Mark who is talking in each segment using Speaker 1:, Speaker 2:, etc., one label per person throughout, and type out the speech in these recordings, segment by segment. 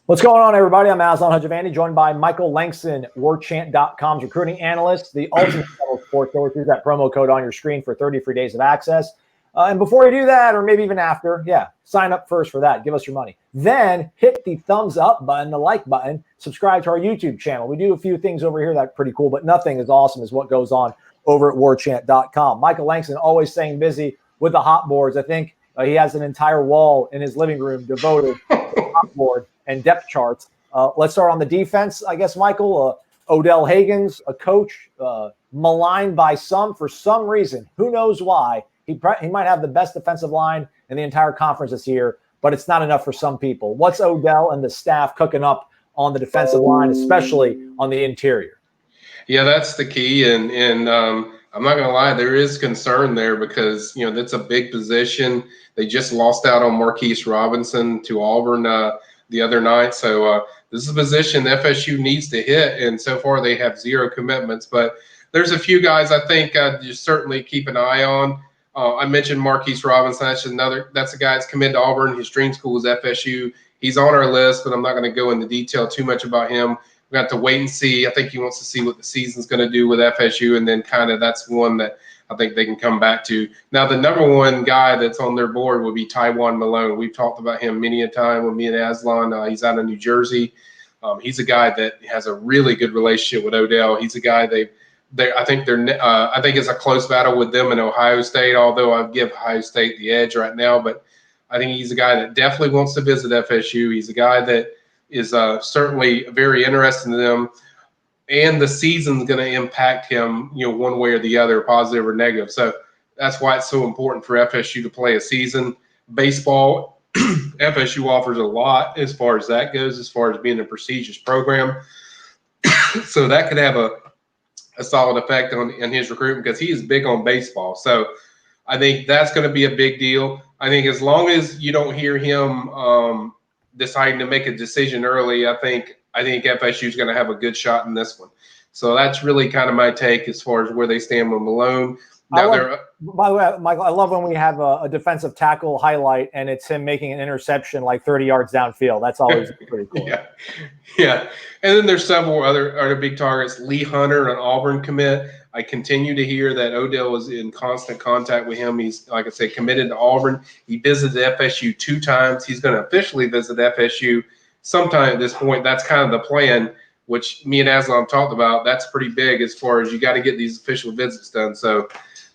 Speaker 1: What's going on, everybody? I'm Aslan Hajavandi, joined by Michael Langston, Warchant.com's recruiting analyst, the ultimate sports story. Use that promo code on your screen for 30 free days of access. And before you do that, or maybe even after, sign up first for that. Give us your money. Then hit the thumbs up button, the like button, subscribe to our YouTube channel. We do a few things over here that are pretty cool, but nothing as awesome as what goes on over at Warchant.com. Michael Langston always staying busy with the hot boards. I think he has an entire wall in his living room devoted to the hot board and depth charts. Let's start on the defense, I guess, Michael. Odell Hagens, a coach, maligned by some for some reason. Who knows why? He might have the best defensive line in the entire conference this year, but it's not enough for some people. What's Odell and the staff cooking up on the defensive line, especially on the interior?
Speaker 2: Yeah, that's the key. And I'm not going to lie, there is concern there because, that's a big position. They just lost out on Marquise Robinson to Auburn the other night. So this is a position FSU needs to hit. And so far they have zero commitments. But there's a few guys I think you certainly keep an eye on. I mentioned Marquise Robinson. That's a guy that's committed to Auburn. His dream school is FSU. He's on our list, but I'm not going to go into detail too much about him. We got to wait and see. I think he wants to see what the season's going to do with FSU, and then kind of that's one that I think they can come back to. Now, the number one guy that's on their board would be Tywan Malone. We've talked about him many a time with me and Aslan. He's out of New Jersey. He's a guy that has a really good relationship with Odell. He's a guy I think it's a close battle with them in Ohio State, although I give Ohio State the edge right now. But I think he's a guy that definitely wants to visit FSU. He's a guy that is certainly very interested in them, and the season's going to impact him, one way or the other, positive or negative. So that's why it's so important for FSU to play a season. Baseball, FSU offers a lot as far as that goes, as far as being a prestigious program. So that could have a solid effect on his recruitment because he is big on baseball. So I think that's going to be a big deal. I think as long as you don't hear him deciding to make a decision early, I think FSU is going to have a good shot in this one. So that's really kind of my take as far as where they stand with Malone.
Speaker 1: By the way, Michael, I love when we have a defensive tackle highlight and it's him making an interception like 30 yards downfield. That's always pretty cool.
Speaker 2: Yeah. And then there's several other big targets. Lee Hunter, an Auburn commit. I continue to hear that Odell is in constant contact with him. He's, like I said, committed to Auburn. He visited FSU 2 times. He's going to officially visit FSU sometime at this point. That's kind of the plan, which me and Aslan talked about. That's pretty big as far as you got to get these official visits done. So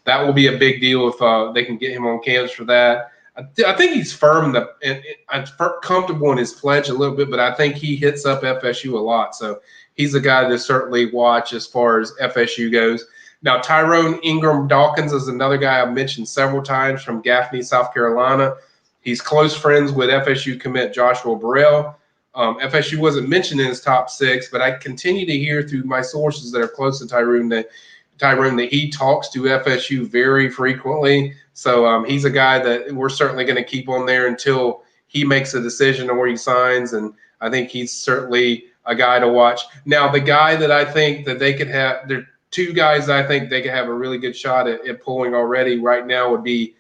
Speaker 2: that will be a big deal if they can get him on campus for that. I think he's firm and comfortable in his pledge a little bit, but I think he hits up FSU a lot. So he's a guy to certainly watch as far as FSU goes. Now, Tyrone Ingram Dawkins is another guy I've mentioned several times from Gaffney, South Carolina. He's close friends with FSU commit Joshua Burrell. FSU wasn't mentioned in his top 6, but I continue to hear through my sources that are close to Tyrone that he talks to FSU very frequently. So he's a guy that we're certainly going to keep on there until he makes a decision on where he signs. And I think he's certainly a guy to watch. Now, the guy that I think that they could have, there are 2 guys I think they could have a really good shot at pulling already right now would be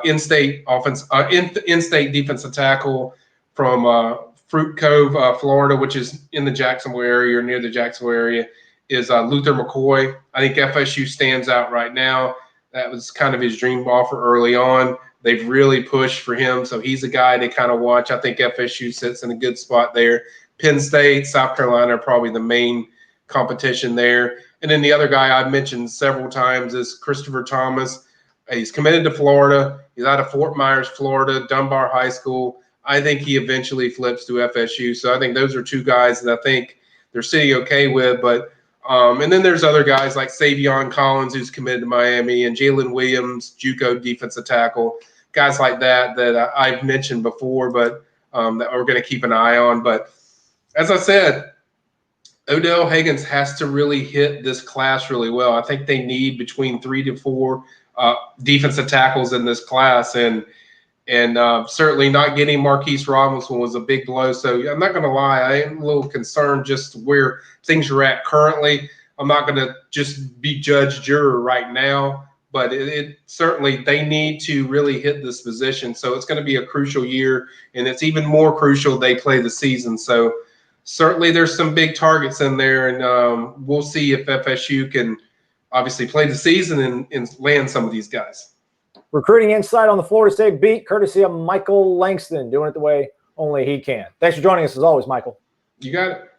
Speaker 2: in-state defensive tackle from Fruit Cove, Florida, which is in the Jacksonville area or near the Jacksonville area, is Luther McCoy. I think FSU stands out right now. That was kind of his dream offer early on. They've really pushed for him, so he's a guy to kind of watch. I think FSU sits in a good spot there. Penn State, South Carolina are probably the main competition there. And then the other guy I've mentioned several times is Christopher Thomas. He's committed to Florida. He's out of Fort Myers, Florida, Dunbar High School. I think he eventually flips to FSU. So I think those are 2 guys that I think they're sitting okay with. But and then there's other guys like Savion Collins, who's committed to Miami, and Jalen Williams, JUCO defensive tackle, guys like that I've mentioned before, but that we're going to keep an eye on. But as I said, Odell Hagens has to really hit this class really well. I think they need between 3 to 4 defensive tackles in this class, and certainly not getting Marquise Robinson was a big blow. So I'm not going to lie, I am a little concerned just where things are at currently. I'm not going to just be judge juror right now, but it certainly they need to really hit this position. So it's going to be a crucial year, and it's even more crucial they play the season. So certainly there's some big targets in there, and we'll see if FSU can obviously play the season and land some of these guys.
Speaker 1: Recruiting insight on the Florida State beat, courtesy of Michael Langston, doing it the way only he can. Thanks for joining us as always, Michael.
Speaker 2: You got it.